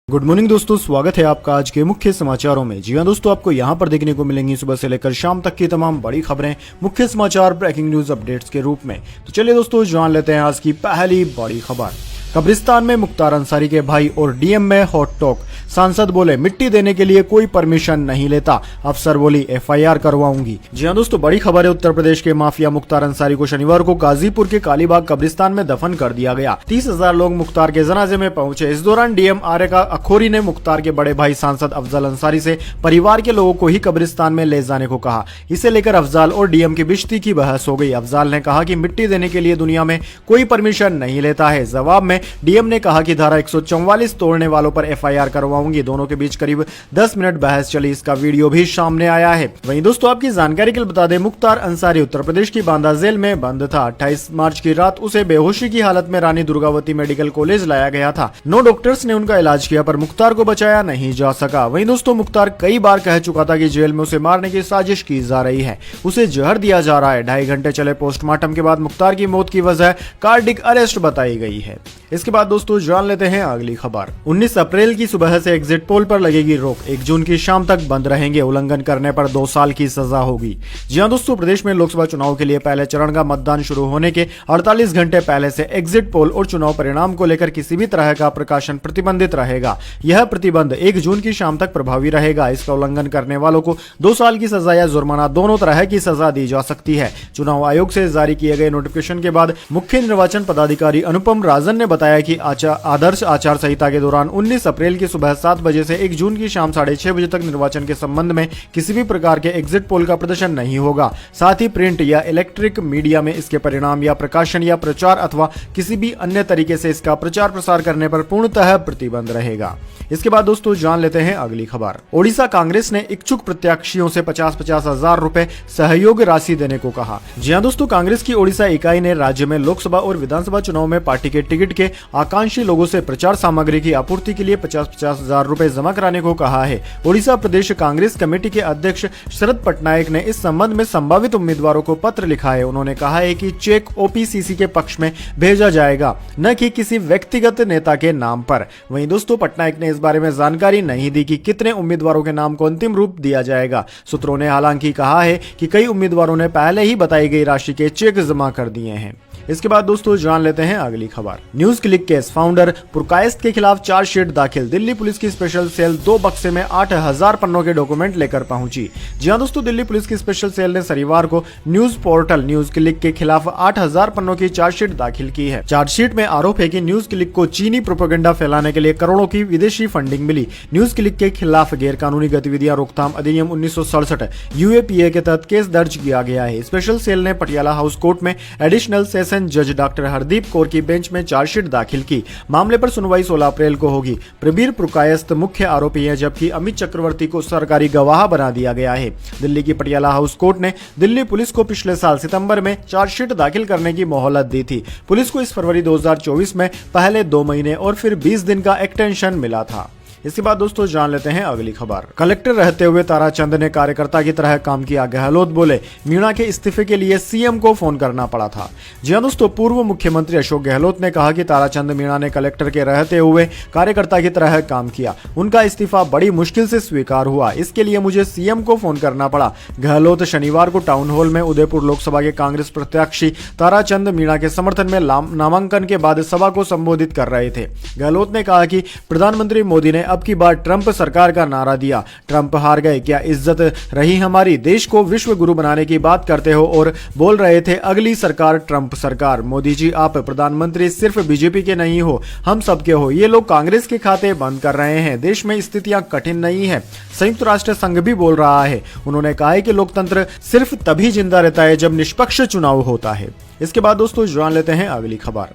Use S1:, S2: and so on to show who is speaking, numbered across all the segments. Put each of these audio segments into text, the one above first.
S1: Good morning दोस्तों, स्वागत है आपका आज के मुख्य समाचारों में। जी हां दोस्तों, आपको यहां पर देखने को मिलेंगी सुबह से लेकर शाम तक की तमाम बड़ी खबरें मुख्य समाचार ब्रेकिंग न्यूज अपडेट्स के रूप में। तो चलिए दोस्तों, जान लेते हैं आज की पहली बड़ी खबर। कब्रिस्तान में मुख्तार अंसारी के भाई और डीएम में हॉट टॉक। सांसद बोले मिट्टी देने के लिए कोई परमिशन नहीं लेता, अफसर बोली एफआईआर करवाऊंगी। जी हां दोस्तों, बड़ी खबर है। उत्तर प्रदेश के माफिया मुख्तार अंसारी को शनिवार को गाजीपुर के कालीबाग कब्रिस्तान में दफन कर दिया गया। 30,000 लोग मुख्तार के जनाजे में पहुंचे। इस दौरान डीएम आरेका अखोरी ने मुख्तार के बड़े भाई सांसद अफजल अंसारी से परिवार के लोगों को ही कब्रिस्तान में ले जाने को कहा। इसे लेकर अफजल और डीएम की बिश्ती की बहस हो गई। अफजल ने कहा कि मिट्टी देने के लिए दुनिया में कोई परमिशन नहीं लेता है। जवाब में डीएम ने कहा कि धारा 144 तोड़ने वालों पर एफआईआर करवाऊंगी। दोनों के बीच करीब 10 मिनट बहस चली। इसका वीडियो भी सामने आया है। वहीं दोस्तों, आपकी जानकारी के लिए बता दें, मुख्तार अंसारी उत्तर प्रदेश की बांदा जेल में बंद था। 28 मार्च की रात उसे बेहोशी की हालत में रानी दुर्गावती मेडिकल कॉलेज लाया गया था। 9 डॉक्टर्स ने उनका इलाज किया, पर मुख्तार को बचाया नहीं जा सका। वहीं दोस्तों, मुख्तार कई बार कह चुका था कि जेल में उसे मारने की साजिश की जा रही है, उसे जहर दिया जा रहा है। 2.5 घंटे चले पोस्टमार्टम के बाद मुख्तार की मौत की वजह कार्डिक अरेस्ट बताई गई है। इसके बाद दोस्तों, जान लेते हैं अगली खबर। 19 अप्रैल की सुबह से एग्जिट पोल पर लगेगी रोक। 1 जून की शाम तक बंद रहेंगे। उल्लंघन करने पर 2 साल की सजा होगी। जी हां दोस्तों, प्रदेश में लोकसभा चुनाव के लिए पहले चरण का मतदान शुरू होने के 48 घंटे पहले से एग्जिट पोल और चुनाव परिणाम को लेकर किसी भी तरह का प्रकाशन प्रतिबंधित रहेगा। यह प्रतिबंध 1 जून की शाम तक प्रभावी रहेगा। इसका उल्लंघन करने वालों को 2 साल की सजा या जुर्माना दोनों तरह की सजा दी जा सकती है। चुनाव आयोग से जारी किए गए नोटिफिकेशन के बाद मुख्य निर्वाचन पदाधिकारी अनुपम राजन ने बताया कि आदर्श आचार संहिता के दौरान 19 अप्रैल की सुबह 7 बजे से 1 जून की शाम 6:30 बजे तक निर्वाचन के संबंध में किसी भी प्रकार के एग्जिट पोल का प्रदर्शन नहीं होगा। साथ ही प्रिंट या इलेक्ट्रिक मीडिया में इसके परिणाम या प्रकाशन या प्रचार अथवा किसी भी अन्य तरीके से इसका प्रचार प्रसार करने पर पूर्णतः प्रतिबंध रहेगा। इसके बाद दोस्तों, जान लेते हैं अगली खबर। ओडिशा कांग्रेस ने इच्छुक प्रत्याशियों से 50-50 हजार रुपए सहयोग राशि देने को कहा। जी हां दोस्तों, कांग्रेस की ओडिशा इकाई ने राज्य में लोकसभा और विधानसभा चुनाव में पार्टी के टिकट के आकांक्षी लोगों से प्रचार सामग्री की आपूर्ति के लिए 50-50 हजार रुपए जमा कराने को कहा है। ओडिशा प्रदेश कांग्रेस कमेटी के अध्यक्ष शरद पटनायक ने इस संबंध में संभावित उम्मीदवारों को पत्र लिखा है। उन्होंने कहा है कि चेक ओपीसीसी के पक्ष में भेजा जाएगा, न कि किसी व्यक्तिगत नेता के नाम पर। वहीं दोस्तों, पटनायक ने इस बारे में जानकारी नहीं दी कि कितने उम्मीदवारों के नाम को अंतिम रूप दिया जाएगा। सूत्रों ने हालांकि कहा है कि कई उम्मीदवारों ने पहले ही बताई गई राशि के चेक जमा कर दिए हैं। इसके बाद दोस्तों, जान लेते हैं अगली खबर। News click case founder Purkayastha के खिलाफ चार्जशीट दाखिल। दिल्ली पुलिस की स्पेशल सेल 2 बक्से में 8000 पन्नों के डॉक्यूमेंट लेकर पहुंची। जी हां दोस्तों, दिल्ली पुलिस की स्पेशल सेल ने शनिवार को न्यूज पोर्टल न्यूज क्लिक के खिलाफ 8000 पन्नों की चार्जशीट दाखिल की है। चार्जशीट में आरोप है कि न्यूज क्लिक को चीनी प्रोपेगेंडा फैलाने के लिए करोड़ों की विदेशी फंडिंग मिली। न्यूज क्लिक के खिलाफ गैरकानूनी गतिविधियां रोकथाम अधिनियम 1967 यूएपीए के तहत केस दर्ज किया गया है। स्पेशल सेल ने पटियाला हाउस कोर्ट में एडिशनल सेशन जज डॉक्टर हरदीप कौर की बेंच में चार्जशीट दाखिल की। मामले पर सुनवाई 16 अप्रैल को होगी। प्रबीर पुरकायस्त मुख्य आरोपी है, जबकि अमित चक्रवर्ती को सरकारी गवाह बना दिया गया है। दिल्ली की पटियाला हाउस कोर्ट ने दिल्ली पुलिस को पिछले साल सितंबर में चार्जशीट दाखिल करने की मोहलत दी थी। पुलिस को इस फरवरी 2024 में पहले 2 महीने और फिर 20 दिन का एक्सटेंशन मिला था। इसके बाद दोस्तों, जान लेते हैं अगली खबर। कलेक्टर रहते हुए ताराचंद ने कार्यकर्ता की तरह काम किया। गहलोत बोले मीणा के इस्तीफे के लिए सीएम को फोन करना पड़ा था। जी हां दोस्तों, पूर्व मुख्यमंत्री अशोक गहलोत ने कहा कि ताराचंद मीणा ने कलेक्टर के रहते हुए कार्यकर्ता की तरह काम किया। उनका इस्तीफा बड़ी मुश्किल से स्वीकार हुआ, इसके लिए मुझे सीएम को फोन करना पड़ा। गहलोत शनिवार को टाउन हॉल में उदयपुर लोकसभा के कांग्रेस प्रत्याशी ताराचंद मीणा के समर्थन में नामांकन के बाद सभा को संबोधित कर रहे थे। गहलोत ने कहा कि प्रधानमंत्री मोदी ने अब की बार ट्रंप सरकार का नारा दिया। ट्रंप हार गए, क्या इज्जत रही हमारी? देश को विश्व गुरु बनाने की बात करते हो और बोल रहे थे अगली सरकार ट्रंप सरकार। मोदी जी, आप प्रधानमंत्री सिर्फ बीजेपी के नहीं हो, हम सबके हो। ये लोग कांग्रेस के खाते बंद कर रहे हैं। देश में स्थितियां कठिन नहीं है। संयुक्त राष्ट्र संघ भी बोल रहा है। उन्होंने कहा है कि लोकतंत्र सिर्फ तभी जिंदा रहता है जब निष्पक्ष चुनाव होता है। इसके बाद दोस्तों, जान लेते हैं अगली खबर।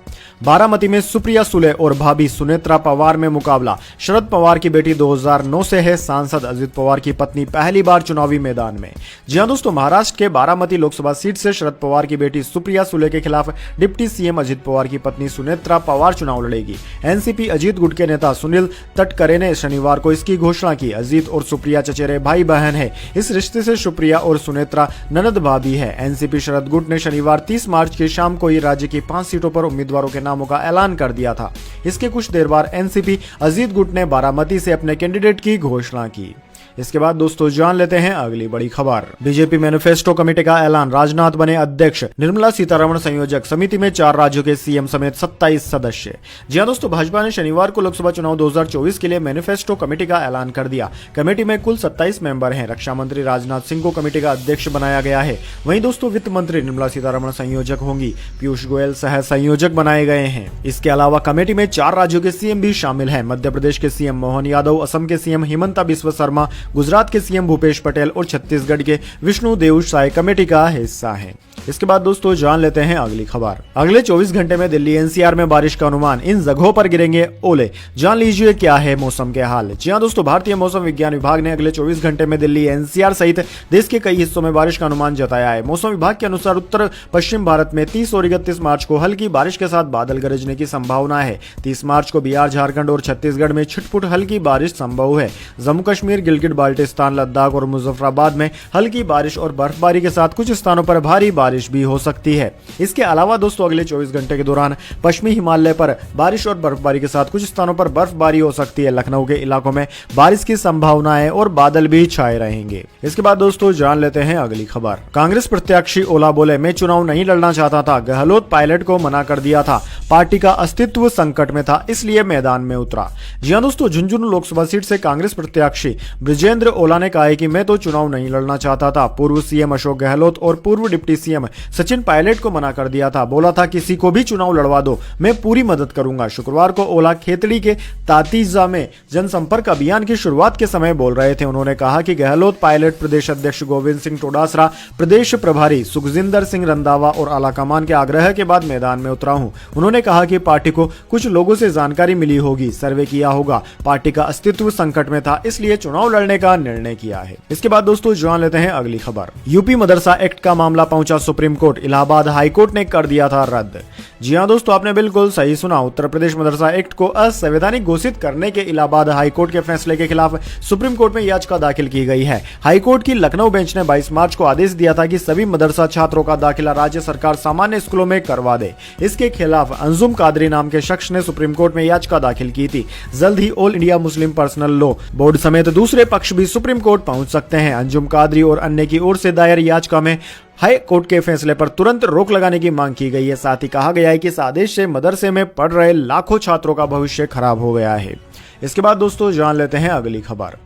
S1: बारामती में सुप्रिया सुले और भाभी सुनेत्रा पवार में मुकाबला। शरद पवार की बेटी 2009 से है। सांसद अजित पवार की पत्नी पहली बार चुनावी मैदान में। जी हां दोस्तों, महाराष्ट्र के बारामती लोकसभा सीट से शरद पवार की बेटी सुप्रिया सुले के खिलाफ डिप्टी सीएम अजित पवार की पत्नी सुनेत्रा पवार चुनाव लड़ेगी। एनसीपी अजीत गुट के नेता सुनील तटकरे ने शनिवार को इसकी घोषणा की। अजीत और सुप्रिया चचेरे भाई बहन है। इस रिश्ते से सुप्रिया और सुनेत्रा ननद भाभी है। एनसीपी शरद गुट ने शनिवार 30 मार्च की शाम को ही राज्य की 5 सीटों पर उम्मीदवारों के नामों का ऐलान कर दिया था। इसके कुछ देर बाद एनसीपी अजीत गुट ने सर्वसम्मति से अपने कैंडिडेट की घोषणा की। इसके बाद दोस्तों जान लेते हैं अगली बड़ी खबर। बीजेपी मैनिफेस्टो कमेटी का ऐलान, राजनाथ बने अध्यक्ष, निर्मला सीतारमण संयोजक, समिति में 4 राज्यों के सीएम समेत 27 सदस्य। जी हां दोस्तों, भाजपा ने शनिवार को लोकसभा चुनाव 2024 के लिए मैनिफेस्टो कमेटी का ऐलान कर दिया। कमेटी में कुल 27 मेंबर हैं। रक्षा मंत्री राजनाथ सिंह को कमेटी का अध्यक्ष बनाया गया है। वहीं दोस्तों वित्त मंत्री निर्मला सीतारमण संयोजक होंगी, पीयूष गोयल सह संयोजक बनाए गए हैं। इसके अलावा कमेटी में 4 राज्यों के सीएम भी शामिल हैं। मध्य प्रदेश के सीएम मोहन यादव, असम के सीएम हिमंता बिस्वा शर्मा, गुजरात के सीएम भूपेश पटेल और छत्तीसगढ़ के विष्णुदेव साय कमेटी का हिस्सा हैं। इसके बाद दोस्तों जान लेते हैं अगली खबर। अगले 24 घंटे में दिल्ली एनसीआर में बारिश का अनुमान, इन जगहों पर गिरेंगे ओले। जान लीजिए क्या है मौसम के हाल। जी हां दोस्तों, भारतीय मौसम विज्ञान विभाग ने अगले 24 घंटे में दिल्ली एनसीआर सहित देश के कई हिस्सों में बारिश का अनुमान जताया है। मौसम विभाग के अनुसार उत्तर पश्चिम भारत में 30 और 31 मार्च को हल्की बारिश के साथ बादल गरजने की संभावना है। 30 मार्च को बिहार, झारखंड और छत्तीसगढ़ में छिटपुट हल्की बारिश संभव है। जम्मू कश्मीर, गिलगित बाल्टिस्तान, लद्दाख और मुजफ्फराबाद में हल्की बारिश और बर्फबारी के साथ कुछ स्थानों पर भारी बारिश भी हो सकती है। इसके अलावा दोस्तों अगले 24 घंटे के दौरान पश्चिमी हिमालय पर बारिश और बर्फबारी के साथ कुछ स्थानों पर बर्फबारी हो सकती है। लखनऊ के इलाकों में बारिश की संभावना है और बादल भी छाए रहेंगे। इसके बाद दोस्तों जान लेते हैं अगली खबर। कांग्रेस प्रत्याशी ओला बोले, मैं चुनाव नहीं लड़ना चाहता था, गहलोत पायलट को मना कर दिया था, पार्टी का अस्तित्व संकट में था, इसलिए मैदान में उतरा। जी हां दोस्तों, झुंझुनू लोकसभा सीट से कांग्रेस प्रत्याशी ब्रजेंद्र ओला ने कहा है कि मैं तो चुनाव नहीं लड़ना चाहता था। पूर्व सीएम अशोक गहलोत और पूर्व डिप्टी सीएम सचिन पायलट को मना कर दिया था। बोला था किसी को भी चुनाव लड़वा दो, मैं पूरी मदद करूंगा। शुक्रवार को ओला खेतड़ी के तातीजा में जनसंपर्क अभियान की शुरुआत के समय बोल रहे थे। उन्होंने कहा कि गहलोत पायलट, प्रदेश अध्यक्ष गोविंद सिंह डोटासरा, प्रदेश प्रभारी सुखजिंदर सिंह रंधावा और आलाकमान के आग्रह के बाद मैदान में उतरा हूं। उन्होंने कहा कि पार्टी को कुछ लोगों से जानकारी मिली होगी, सर्वे किया होगा, पार्टी का अस्तित्व संकट में था, इसलिए चुनाव लड़ने का निर्णय किया है। इसके बाद दोस्तों जान लेते हैं अगली खबर। यूपी मदरसा एक्ट का मामला पहुंचा सुप्रीम कोर्ट, इलाहाबाद हाईकोर्ट ने कर दिया था रद्द। जी हां दोस्तों, आपने बिल्कुल सही सुना। उत्तर प्रदेश मदरसा एक्ट को असंवैधानिक घोषित करने के इलाहाबाद हाईकोर्ट के फैसले के खिलाफ सुप्रीम कोर्ट में याचिका दाखिल की गई है। हाईकोर्ट की लखनऊ बेंच ने 22 मार्च को आदेश दिया था कि सभी मदरसा छात्रों का दाखिला राज्य सरकार सामान्य स्कूलों में करवा दे। इसके खिलाफ अंजुम कादरी नाम के शख्स ने सुप्रीम कोर्ट में याचिका दाखिल की थी। जल्द ही All India Muslim Personal Law Board समेत दूसरे पक्ष भी सुप्रीम कोर्ट पहुंच सकते हैं। अंजुम कादरी और अन्य की ओर से दायर याचिका में हाई कोर्ट के फैसले पर तुरंत रोक लगाने की मांग की गई है। साथ ही कहा गया है कि इस आदेश से मदरसे में पढ़ रहे लाखों छात्रों का भविष्य खराब हो गया है। इसके बाद दोस्तों जान लेते हैं अगली खबर।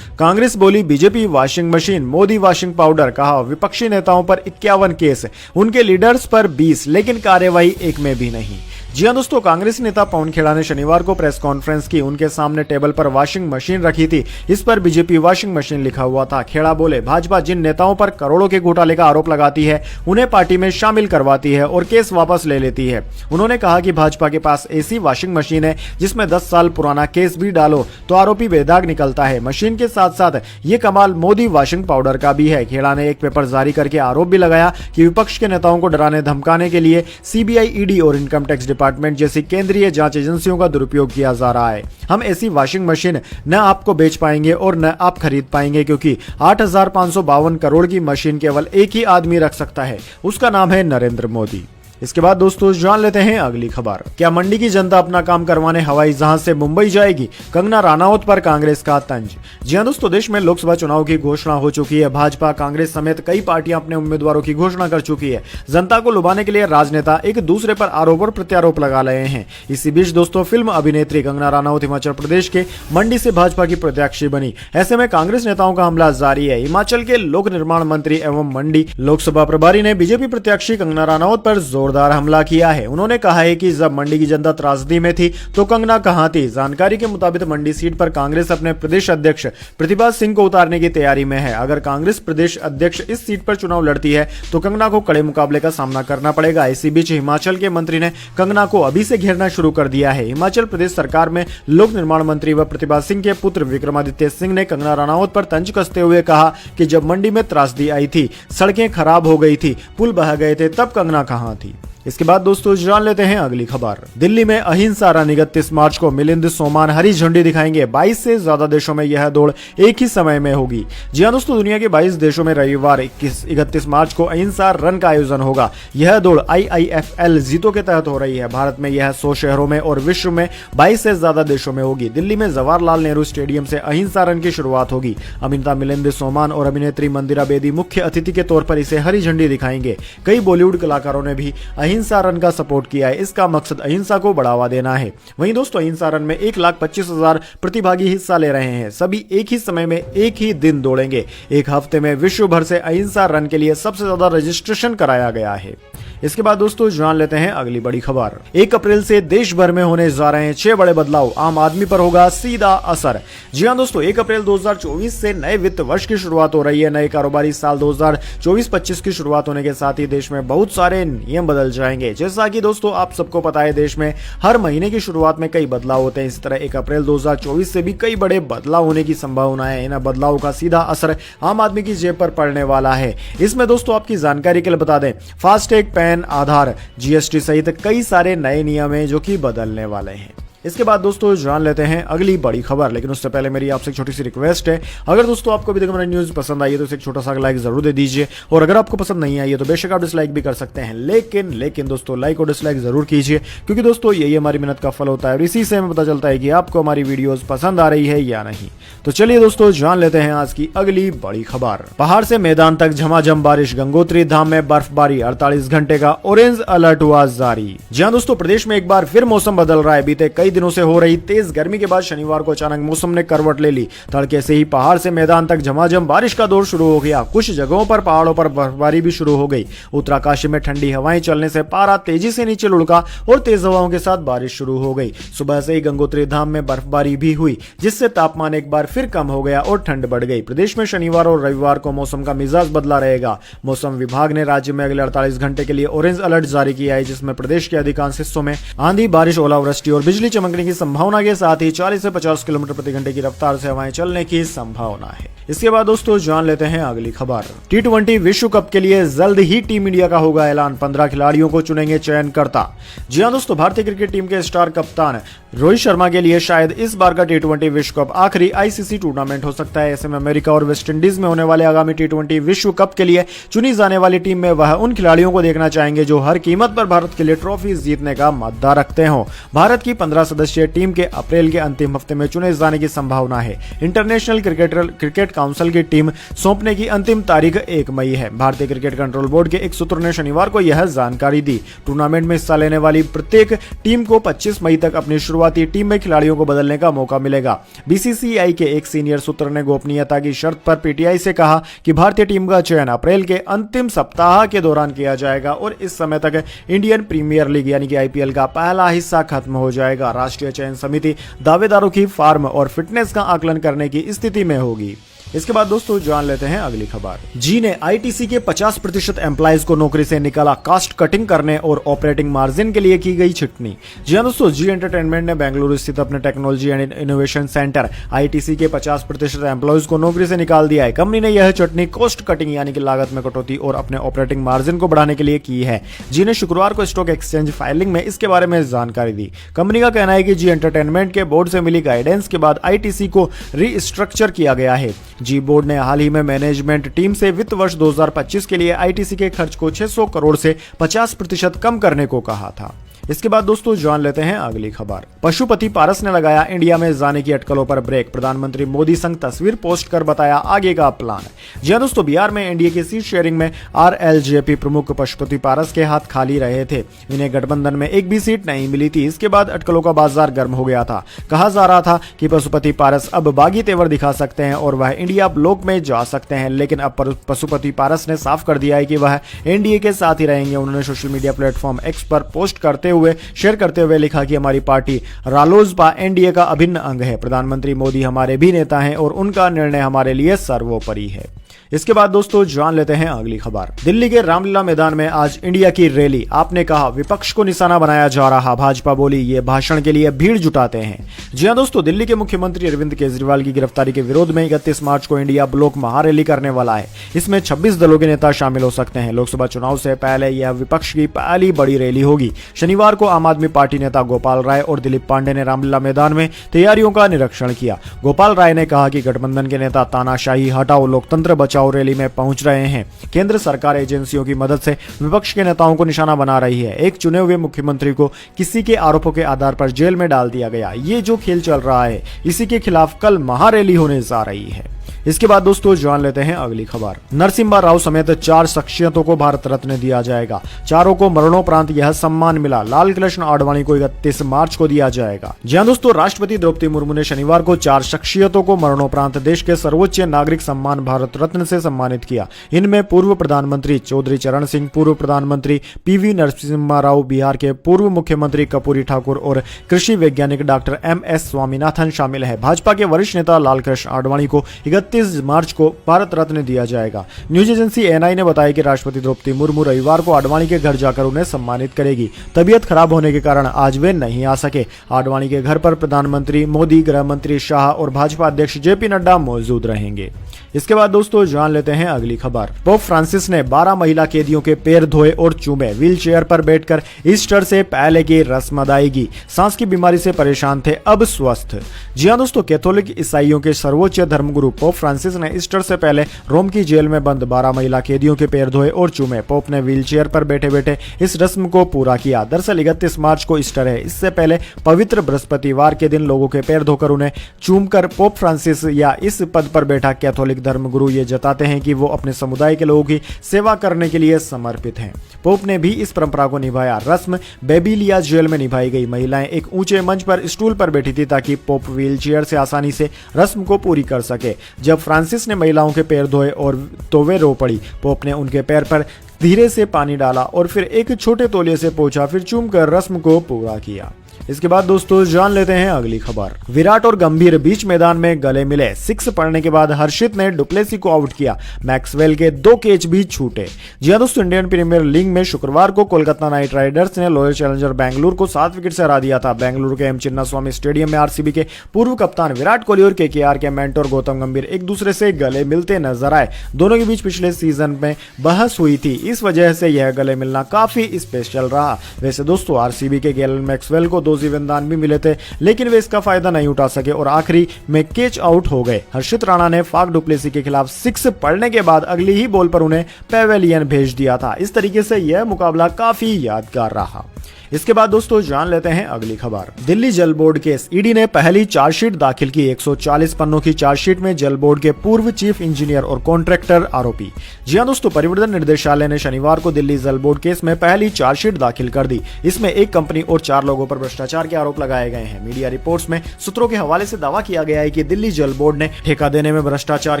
S1: कांग्रेस बोली BJP washing machine, Modi washing powder. कहा विपक्षी नेताओं पर 51 केस, उनके लीडर्स पर 20, लेकिन कार्यवाही एक में भी नहीं। जी हां दोस्तों, कांग्रेस नेता पवन खेड़ा ने शनिवार को प्रेस कॉन्फ्रेंस की। उनके सामने टेबल पर वॉशिंग मशीन रखी थी, इस पर बीजेपी वॉशिंग मशीन लिखा हुआ था। खेड़ा बोले भाजपा जिन नेताओं पर करोड़ों के घोटाले का आरोप लगाती है, उन्हें पार्टी में शामिल करवाती है और केस वापस ले लेती है। उन्होंने कहा कि भाजपा के पास ऐसी वॉशिंग मशीन है जिसमें 10 साल पुराना केस भी डालो तो आरोपी बेदाग निकलता है। मशीन के साथ साथ ये कमाल मोदी वॉशिंग पाउडर का भी है। खेड़ा ने एक पेपर जारी करके आरोप भी लगाया कि विपक्ष के नेताओं को डराने धमकाने के लिए सीबीआई, ईडी और इनकम टैक्स डिपार्टमेंट जैसी केंद्रीय जांच एजेंसियों का दुरुपयोग किया जा रहा है। हम ऐसी वॉशिंग मशीन न आपको बेच पाएंगे और न आप खरीद पाएंगे, क्योंकि 8,552 करोड़ की मशीन केवल एक ही आदमी रख सकता है, उसका नाम है नरेंद्र मोदी। इसके बाद दोस्तों जान लेते हैं अगली खबर। क्या मंडी की जनता अपना काम करवाने हवाई जहाज से मुंबई जाएगी? कंगना रनौत पर कांग्रेस का तंज। जी हां दोस्तों, देश में लोकसभा चुनाव की घोषणा हो चुकी है। भाजपा, कांग्रेस समेत कई पार्टियां अपने उम्मीदवारों की घोषणा कर चुकी है। जनता को लुभाने के लिए राजनेता एक दूसरे पर आरोप और प्रत्यारोप लगा रहे हैं। इसी बीच दोस्तों फिल्म अभिनेत्री कंगना रनौत हिमाचल प्रदेश के मंडी से भाजपा की प्रत्याशी बनी। ऐसे में कांग्रेस नेताओं का हमला जारी है। हिमाचल के लोक निर्माण मंत्री एवं मंडी लोकसभा प्रभारी ने बीजेपी प्रत्याशी कंगना रनौत पर जोरदार हमला किया है। उन्होंने कहा है कि जब मंडी की जनता त्रासदी में थी तो कंगना कहां थी। जानकारी के मुताबिक मंडी सीट पर कांग्रेस अपने प्रदेश अध्यक्ष प्रतिभा सिंह को उतारने की तैयारी में है। अगर कांग्रेस प्रदेश अध्यक्ष इस सीट पर चुनाव लड़ती है तो कंगना को कड़े मुकाबले का सामना करना पड़ेगा। इसी बीच हिमाचल के मंत्री ने कंगना को अभी से घेरना शुरू कर दिया है। हिमाचल प्रदेश सरकार में लोक निर्माण मंत्री व प्रतिभा सिंह के पुत्र विक्रमादित्य सिंह ने कंगना रनौत पर तंज कसते हुए कहा कि जब मंडी में त्रासदी आई थी, सड़कें खराब हो गई थी, पुल बह गए थे, तब कंगना कहां थी। इसके बाद दोस्तों जान लेते हैं अगली खबर। दिल्ली में अहिंसा रन 31 मार्च को मिलिंद सोमान हरी झंडी दिखाएंगे। 22 से ज्यादा देशों में यह दौड़ एक ही समय में होगी। जी हां दोस्तों, दुनिया के 22 देशों में रविवार 31 मार्च को अहिंसा रन का आयोजन होगा। यह दौड़ IIFL जीतो के तहत हो रही है। भारत में यह 100 शहरों में और विश्व में 22 से ज्यादा देशों में होगी। दिल्ली में जवाहरलाल नेहरू स्टेडियम से अहिंसा रन की शुरुआत होगी। अभिनेता मिलिंद सोमान और अभिनेत्री मंदिरा बेदी मुख्य अतिथि के तौर पर इसे हरी झंडी दिखाएंगे। कई बॉलीवुड कलाकारों ने भी अहिंसा रन का सपोर्ट किया है। इसका मकसद अहिंसा को बढ़ावा देना है। वहीं दोस्तों अहिंसा रन में 1,25,000 प्रतिभागी हिस्सा ले रहे हैं। सभी एक ही समय में एक ही दिन दौड़ेंगे। एक हफ्ते में विश्व भर से अहिंसा रन के लिए सबसे ज्यादा रजिस्ट्रेशन कराया गया है। इसके बाद दोस्तों जान लेते हैं अगली बड़ी खबर। 1 अप्रैल से देश भर में होने जा रहे हैं 6 बड़े बदलाव। आम आदमी पर होगा सीधा असर। जी हां दोस्तों, 1 अप्रैल 2024 से नए वित्त वर्ष की शुरुआत हो रही है। नए कारोबारी साल 2024-25 की शुरुआत होने के साथ ही देश में बहुत सारे नियम बदल जाएंगे। जैसा कि दोस्तों आप सबको पता है, देश में हर महीने की शुरुआत में कई बदलाव होते हैं। इसी तरह 1 अप्रैल 2024 से भी कई बड़े बदलाव होने की संभावना है। इन बदलावों का सीधा असर आम आदमी की जेब पर पड़ने वाला है। इसमें दोस्तों आपकी जानकारी के लिए बता दें, फास्टैग, पैन, आधार, GST सहित कई सारे नए नियम हैं जो कि बदलने वाले हैं। इसके बाद दोस्तों जान लेते हैं अगली बड़ी खबर। लेकिन उससे पहले मेरी आपसे एक छोटी सी रिक्वेस्ट है, अगर दोस्तों आपको अभी तक हमारी न्यूज पसंद आई है तो इसे एक छोटा सा लाइक जरूर दे दीजिए। और अगर आपको पसंद नहीं आई है तो बेशक आप डिसलाइक भी कर सकते हैं, लेकिन दोस्तों लाइक और डिसलाइक जरूर कीजिए, क्योंकि दोस्तों यही हमारी मेहनत का फल होता है और इसी से हमें पता चलता है कि आपको हमारी वीडियोस पसंद आ रही है या नहीं। तो चलिए दोस्तों जान लेते हैं आज की अगली बड़ी खबर। पहाड़ से मैदान तक झमाझम बारिश, गंगोत्री धाम में बर्फबारी, 48 घंटे का ऑरेंज अलर्ट हुआ जारी। जी हां दोस्तों, प्रदेश में एक बार फिर मौसम बदल रहा है। बीते कई दिनों से हो रही तेज गर्मी के बाद शनिवार को अचानक मौसम ने करवट ले ली। तड़के से ही पहाड़ से मैदान तक झमाझम बारिश का दौर शुरू हो गया। कुछ जगहों पर पहाड़ों पर बर्फबारी भी शुरू हो गई। उत्तराकाशी में ठंडी हवाएं चलने से पारा तेजी से नीचे लुढ़का और तेज हवाओं के साथ बारिश शुरू हो गई। सुबह से ही गंगोत्री धाम में बर्फबारी भी हुई, जिससे तापमान एक बार फिर कम हो गया और ठंड बढ़ गई। प्रदेश में शनिवार और रविवार को मौसम का मिजाज बदला रहेगा। मौसम विभाग ने राज्य में अगले 48 घंटे के लिए ऑरेंज अलर्ट जारी किया है, जिसमें प्रदेश के अधिकांश हिस्सों में आंधी, बारिश, ओलावृष्टि और बिजली चमकने की संभावना के साथ ही 40 से 50 किलोमीटर प्रति घंटे की रफ्तार से हवाएं चलने की संभावना है। इसके बाद दोस्तों जान लेते हैं अगली खबर। T20 विश्व कप के लिए जल्द ही टीम इंडिया का होगा ऐलान। 15 खिलाड़ियों को चुनेंगे चयनकर्ता। जी हां दोस्तों, भारतीय क्रिकेट टीम के स्टार कप्तान रोहित शर्मा के लिए शायद इस बार का T20 विश्व कप आखिरी ICC टूर्नामेंट हो सकता है। ऐसे में अमेरिका और वेस्ट इंडीज में होने वाले आगामी T20 विश्व कप के लिए चुनी जाने वाली टीम में वह उन खिलाड़ियों को देखना चाहेंगे जो हर कीमत पर भारत के लिए ट्रॉफी जीतने का मद्दा रखते हों। भारत की 15 सदस्यीय टीम के अप्रैल के अंतिम हफ्ते में चुने जाने की संभावना है। इंटरनेशनल क्रिकेट काउंसिल की टीम सौंपने की अंतिम तारीख 1 मई है। भारतीय क्रिकेट कंट्रोल बोर्ड के एक सूत्र ने शनिवार को यह जानकारी दी। टूर्नामेंट में हिस्सा लेने वाली प्रत्येक टीम को 25 मई तक अपनी शुरुआती टीम में खिलाड़ियों को बदलने का मौका मिलेगा। BCCI के एक सीनियर सूत्र ने गोपनीयता की शर्त पर PTI से कहा कि भारतीय टीम का चयन अप्रैल के अंतिम सप्ताह के दौरान किया जाएगा और इस समय तक इंडियन प्रीमियर लीग यानी कि IPL का पहला हिस्सा खत्म हो जाएगा। राष्ट्रीय चयन समिति दावेदारों की फॉर्म और फिटनेस का आकलन करने की स्थिति में होगी। इसके बाद दोस्तों जान लेते हैं अगली खबर। जी ने ITC के 50% एम्प्लॉइज को नौकरी से निकाला। कास्ट कटिंग करने और ऑपरेटिंग मार्जिन के लिए की गई छिटनी। जी हां दोस्तों, जी एंटरटेनमेंट ने बेंगलुरु स्थित अपने technology and innovation centre ITC के 50% एम्प्लॉइज को नौकरी से निकाल दिया है। कंपनी ने यह छिटनी कॉस्ट कटिंग यानी कि लागत में कटौती और अपने ऑपरेटिंग मार्जिन को बढ़ाने के लिए की है। जी ने शुक्रवार को स्टॉक एक्सचेंज फाइलिंग में इसके बारे में जानकारी दी। कंपनी का कहना है कि जी एंटरटेनमेंट के बोर्ड से मिली गाइडेंस के बाद ITC को रीस्ट्रक्चर किया गया है। जी बोर्ड ने हाल ही में मैनेजमेंट टीम से वित्त वर्ष 2025 के लिए ITC के खर्च को 600 करोड़ से 50% कम करने को कहा था। इसके बाद दोस्तों जान लेते हैं अगली खबर। पशुपति पारस ने लगाया इंडिया में जाने की अटकलों पर ब्रेक। प्रधानमंत्री मोदी संग तस्वीर पोस्ट कर बताया आगे का प्लान। जी हां दोस्तों, बिहार में एनडीए की सीट शेयरिंग में RLJP प्रमुख पशुपति पारस के हाथ खाली रहे थे। इन्हें गठबंधन में एक भी सीट नहीं मिली थी। इसके बाद अटकलों का बाजार गर्म हो गया था। कहा जा रहा था कि पशुपति पारस अब बागी तेवर दिखा सकते हैं और वह इंडिया ब्लॉक में जा सकते हैं, लेकिन अब पशुपति पारस ने साफ कर दिया है कि वह एनडीए के साथ ही रहेंगे। उन्होंने सोशल मीडिया प्लेटफॉर्म X पर पोस्ट शेयर करते हुए लिखा कि हमारी पार्टी रालोसपा एनडीए का अभिन्न अंग है। प्रधानमंत्री मोदी हमारे भी नेता हैं और उनका निर्णय हमारे लिए सर्वोपरि है। इसके बाद दोस्तों जान लेते हैं अगली खबर। दिल्ली के रामलीला मैदान में आज इंडिया की रैली। आपने कहा विपक्ष को निशाना बनाया जा रहा, भाजपा बोली ये भाषण के लिए भीड़ जुटाते हैं। जी हां दोस्तों, दिल्ली के मुख्यमंत्री अरविंद केजरीवाल की गिरफ्तारी के विरोध में 31 मार्च को इंडिया ब्लॉक महारैली करने वाला है। इसमें 26 दलों के नेता शामिल हो सकते हैं। लोकसभा चुनाव से पहले यह विपक्ष की पहली बड़ी रैली होगी। शनिवार को आम आदमी पार्टी नेता गोपाल राय और दिलीप पांडे ने रामलीला मैदान में तैयारियों का निरीक्षण किया। गोपाल राय ने कहा कि गठबंधन के नेता तानाशाही हटाओ लोकतंत्र बचाओ रैली में पहुंच रहे हैं। केंद्र सरकार एजेंसियों की मदद से विपक्ष के नेताओं को निशाना बना रही है। एक चुने हुए मुख्यमंत्री को किसी के आरोपों के आधार पर जेल में डाल दिया गया। ये जो खेल चल रहा है, इसी के खिलाफ कल महारैली होने जा रही है। इसके बाद दोस्तों जान लेते हैं अगली खबर। नरसिम्हा राव समेत 4 शख्सियतों को भारत रत्न दिया जाएगा। चारों को मरणोपरांत यह सम्मान मिला। लाल कृष्ण आडवाणी को 31 मार्च को दिया जाएगा। जी हां दोस्तों, राष्ट्रपति द्रौपदी मुर्मू ने शनिवार को 4 शख्सियतों को मरणोपरांत देश के सर्वोच्च नागरिक सम्मान भारत रत्न से सम्मानित किया। इनमें पूर्व प्रधानमंत्री चौधरी चरण सिंह, पूर्व प्रधानमंत्री PV नरसिम्हा राव, बिहार के पूर्व मुख्यमंत्री कर्पूरी ठाकुर और कृषि वैज्ञानिक डॉक्टर MS स्वामीनाथन शामिल है। भाजपा के वरिष्ठ नेता लालकृष्ण आडवाणी को 31 मार्च को भारत रत्न दिया जाएगा। न्यूज एजेंसी NI ने बताया कि राष्ट्रपति द्रौपदी मुर्मू रविवार को आडवाणी के घर जाकर उन्हें सम्मानित करेगी। तबीयत खराब होने के कारण आज वे नहीं आ सके। आडवाणी के घर पर प्रधानमंत्री मोदी, गृह मंत्री शाह और भाजपा अध्यक्ष JP नड्डा मौजूद रहेंगे। इसके बाद दोस्तों जान लेते हैं अगली खबर। पोप फ्रांसिस ने 12 महिला कैदियों के पैर धोए और चूमे। व्हील चेयर पर बैठकर ईस्टर से पहले की रस्म अदायगी। सांस की बीमारी से परेशान थे, अब स्वस्थ। जी हां दोस्तों, कैथोलिक ईसाइयों के सर्वोच्च धर्मगुरु पोप फ्रांसिस ने ईस्टर से पहले रोम की जेल में बंद 12 महिला कैदियों के पैर धोए और चूमे। पोप ने व्हील चेयर पर बैठे बैठे इस रस्म को पूरा किया। दरअसल 31 मार्च को ईस्टर है। इससे पहले पवित्र बृहस्पतिवार के दिन लोगों के पैर धोकर उन्हें चूमकर पोप फ्रांसिस या इस पद पर बैठा कैथोलिक धर्मगुरु ये जताते हैं कि वो अपने समुदाय के लोगों की सेवा करने के लिए समर्पित हैं। पोप ने भी इस परंपरा को निभाया। रस्म बेबिलिया जेल में निभाई गई। महिलाएं एक ऊंचे मंच पर स्टूल पर बैठी थी ताकि पोप व्हील चेयर से आसानी से रस्म को पूरी कर सके। जब फ्रांसिस ने महिलाओं के पैर धोए और तो वे रो पड़ी। पोप ने उनके पैर पर धीरे से पानी डाला और फिर एक छोटे तौलिए से पोंछा, फिर चूमकर रस्म को पूरा किया। इसके बाद दोस्तों जान लेते हैं अगली खबर। विराट और गंभीर बीच मैदान में गले मिले। 6 पड़ने के बाद हर्षित ने डुप्लेसी को आउट किया। मैक्सवेल के 2 कैच भी छूटे। जी हां दोस्तों, इंडियन प्रीमियर लीग में शुक्रवार को कोलकाता नाइट राइडर्स ने रॉयल चैलेंजर बेंगलुरु को 7 विकेट से हरा दिया था। बेंगलुरु के M चिन्नास्वामी स्टेडियम में RCB के पूर्व कप्तान विराट कोहली और KKR के मेंटर गौतम गंभीर एक दूसरे से गले मिलते नजर आए। दोनों के बीच पिछले सीजन में बहस हुई थी। इस वजह से यह गले मिलना काफी स्पेशल रहा। वैसे दोस्तों RCB के गैलन मैक्सवेल को 2 जीवनदान भी मिले थे, लेकिन वे इसका फायदा नहीं उठा सके और आखिरी में कैच आउट हो गए। हर्षित राणा ने फाफ डुप्लेसी के खिलाफ 6 पड़ने के बाद अगली ही बॉल पर उन्हें पेवेलियन भेज दिया था। इस तरीके से यह मुकाबला काफी यादगार रहा। इसके बाद दोस्तों जान लेते हैं अगली खबर। दिल्ली जल बोर्ड केस। ईडी ने पहली चार्जशीट दाखिल की। 140 पन्नों की चार्जशीट में जल बोर्ड के पूर्व चीफ इंजीनियर और कॉन्ट्रैक्टर आरोपी। जी हां दोस्तों, परिवर्तन निर्देशालय ने शनिवार को दिल्ली जल बोर्ड केस में पहली चार्जशीट दाखिल कर दी। इसमें एक कंपनी और 4 लोगों पर भ्रष्टाचार के आरोप लगाए गए हैं। मीडिया रिपोर्ट्स में सूत्रों के हवाले से दावा किया गया है कि दिल्ली जल बोर्ड ने ठेका देने में भ्रष्टाचार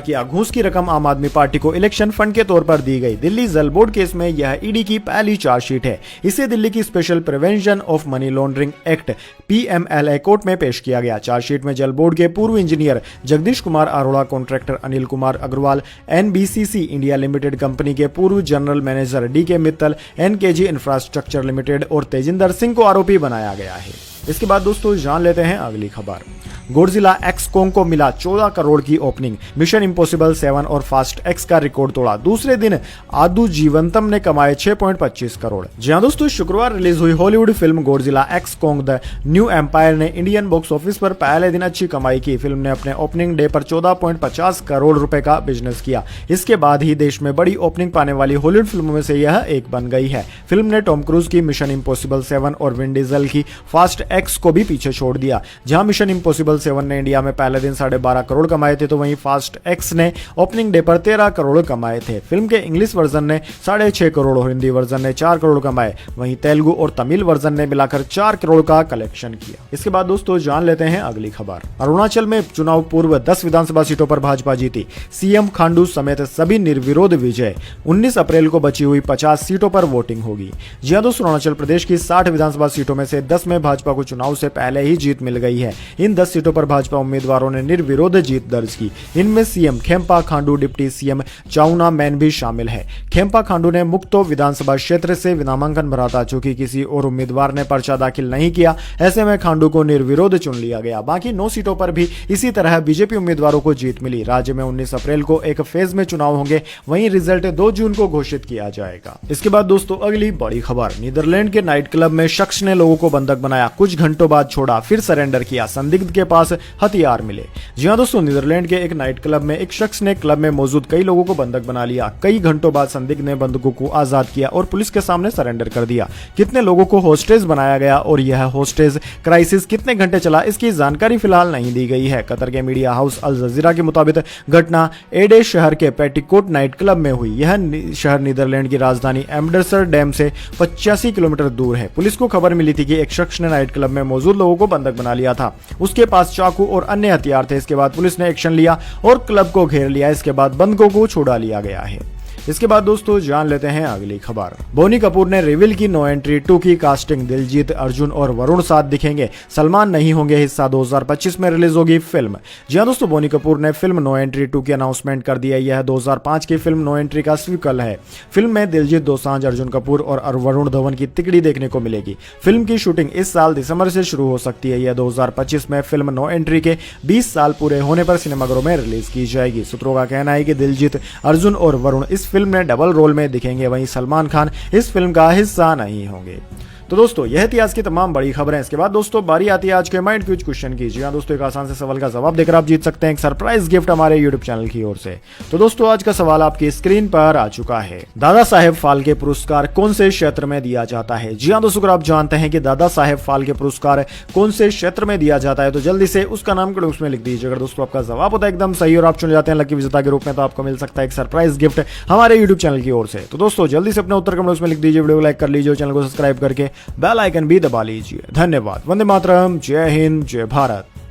S1: किया। घूस की रकम आम आदमी पार्टी को इलेक्शन फंड के तौर पर दी गई। दिल्ली जल बोर्ड केस में यह ईडी की पहली चार्जशीट है। इसे दिल्ली की special prevention of money laundering act PMLA court में पेश किया गया। चार्जशीट में जल बोर्ड के पूर्व engineer Jagdish Kumar Arora, contractor Anil Kumar Agarwal, NBCC India limited company के पूर्व जनरल मैनेजर DK मित्तल, NKG इंफ्रास्ट्रक्चर लिमिटेड और तेजिंदर सिंह को आरोपी बनाया गया है। इसके बाद दोस्तों जान लेते हैं अगली खबर। गोडजिला X कोंग को मिला 14 करोड़ की ओपनिंग। मिशन इम्पॉसिबल 7 और फास्ट X का रिकॉर्ड तोड़ा। दूसरे दिन आदु जीवंतम ने कमाए 6.25 करोड़। जी हां दोस्तों, शुक्रवार रिलीज हुई हॉलीवुड फिल्म Godzilla X Kong the new empire ने इंडियन बॉक्स ऑफिस पर पहले दिन अच्छी कमाई की। फिल्म ने अपने ओपनिंग डे पर 14.50 करोड़ रुपए का बिजनेस किया। इसके बाद ही देश में बड़ी ओपनिंग पाने वाली हॉलीवुड फिल्मों में से यह एक बन गई है। फिल्म ने टॉम क्रूज की मिशन इम्पॉसिबल 7 और विन डीजल की फास्ट X को भी पीछे छोड़ दिया। जहां मिशन इम्पॉसिबल 7 ने इंडिया में पहले दिन 12.5 करोड़ कमाए थे, तो वहीं फास्ट X ने ओपनिंग डे पर 13 करोड़ कमाए थे। फिल्म के इंग्लिश वर्जन ने 6.5 करोड़ और हिंदी वर्जन ने 4 करोड़ कमाए। वहीं तेलुगु और तमिल वर्जन ने मिलाकर 4 करोड़ का कलेक्शन किया। इसके बाद दोस्तों जान लेते हैं अगली खबर। अरुणाचल में चुनाव पूर्व 10 विधानसभा सीटों पर भाजपा जीती। CM खांडू समेत सभी निर्विरोध विजय। 19 अप्रैल को बची हुई 50 सीटों पर वोटिंग होगी। जी हां दोस्तों, अरुणाचल प्रदेश की 60 विधानसभा सीटों में से 10 में भाजपा को चुनाव से पहले ही जीत मिल गई है। इन 10 सीटों पर भाजपा उम्मीदवारों ने निर्विरोध जीत दर्ज की। इनमें सीएम खेम्पा खांडू, डिप्टी सीएम चाउना मैन भी शामिल है। खेम्पा खांडू ने मुक्तो विधानसभा क्षेत्र से नामांकन भरा था। चूंकि किसी और उम्मीदवार ने पर्चा दाखिल नहीं किया, ऐसे में खांडू को निर्विरोध चुन लिया गया। बाकी 9 सीटों पर भी इसी तरह बीजेपी उम्मीदवारों को जीत मिली। राज्य में 19 अप्रैल को एक फेज में चुनाव होंगे, वहीं रिजल्ट 2 जून को घोषित किया जाएगा। इसके बाद दोस्तों अगली बड़ी खबर, नीदरलैंड के नाइट क्लब में शख्स ने लोगों को बंधक बनाया, कुछ घंटों बाद छोड़ा, फिर सरेंडर किया। संदिग्ध के पास हथियार मिले। जी हां दोस्तों, नीदरलैंड के एक नाइट क्लब में एक शख्स ने क्लब में मौजूद कई लोगों को बंधक बना लिया। कई घंटों बाद संदिग्ध ने बंधकों को आजाद किया और पुलिस के सामने सरेंडर कर दिया। कितने लोगों को होस्टेज बनाया गया और यह होस्टेज क्राइसिस कितने घंटे चला, इसकी जानकारी फिलहाल नहीं दी गई है। कतर के मीडिया हाउस अल जजीरा के मुताबिक घटना एडे शहर के पेटिकोट नाइट क्लब में हुई। यह शहर नीदरलैंड की राजधानी एम्स्टर्डम से 85 किलोमीटर दूर है। पुलिस को खबर मिली थी कि एक शख्स ने नाइट क्लब में मौजूद लोगों को बंधक बना लिया था। उसके पास चाकू और अन्य हथियार थे। इसके बाद पुलिस ने एक्शन लिया और क्लब को घेर लिया। इसके बाद बंधकों को छुड़ा लिया गया है। इसके बाद दोस्तों जान लेते हैं अगली खबर। बोनी कपूर ने रिवील की नो एंट्री 2 की कास्टिंग। दिलजीत, अर्जुन और वरुण साथ दिखेंगे, सलमान नहीं होंगे हिस्सा। 2025 में रिलीज होगी फिल्म। जी हां दोस्तों, बोनी कपूर ने फिल्म नो एंट्री 2 की अनाउंसमेंट कर दी है। यह 2005 की फिल्म नो एंट्री का सीक्वल है। फिल्म में दिलजीत दोसांझ, अर्जुन कपूर और वरुण धवन की तिकड़ी देखने को मिलेगी। फिल्म की शूटिंग इस साल दिसंबर से शुरू हो सकती है। यह 2025 में फिल्म नो एंट्री के 20 साल पूरे होने पर सिनेमाघरों में रिलीज की जाएगी। सूत्रों का कहना है कि दिलजीत, अर्जुन और वरुण इस फिल्म में डबल रोल में दिखेंगे, वहीं सलमान खान इस फिल्म का हिस्सा नहीं होंगे। तो दोस्तों यह थी आज की तमाम बड़ी खबरें। इसके बाद दोस्तों बारी आती है आज के माइंड क्यूज क्वेश्चन की। जी हां दोस्तों, एक आसान से सवाल का जवाब देकर आप जीत सकते हैं एक सरप्राइज गिफ्ट हमारे यूट्यूब चैनल की ओर से। तो दोस्तों आज का सवाल आपकी स्क्रीन पर आ चुका है। दादा साहेब फाल्के पुरस्कार कौन से क्षेत्र में दिया जाता है? जी हां दोस्तों, अगर आप जानते हैं कि दादा साहेब फाल्के पुरस्कार कौन से क्षेत्र में दिया जाता है तो जल्दी से उसका नाम कमेंट्स में लिख दीजिए। अगर दोस्तों आपका जवाब होता है एकदम सही और आप चुने जाते हैं लकी विजेता के रूप में, तो आपको मिल सकता है एक सरप्राइज गिफ्ट हमारे यूट्यूब चैनल की ओर से। तो दोस्तों जल्दी से अपने उत्तर कमेंट्स में लिख दीजिए, वीडियो को लाइक कर लीजिए, चैनल को सब्सक्राइब करके बेल आइकन भी दबा लीजिए। धन्यवाद। वंदे मातरम। जय हिंद, जय भारत।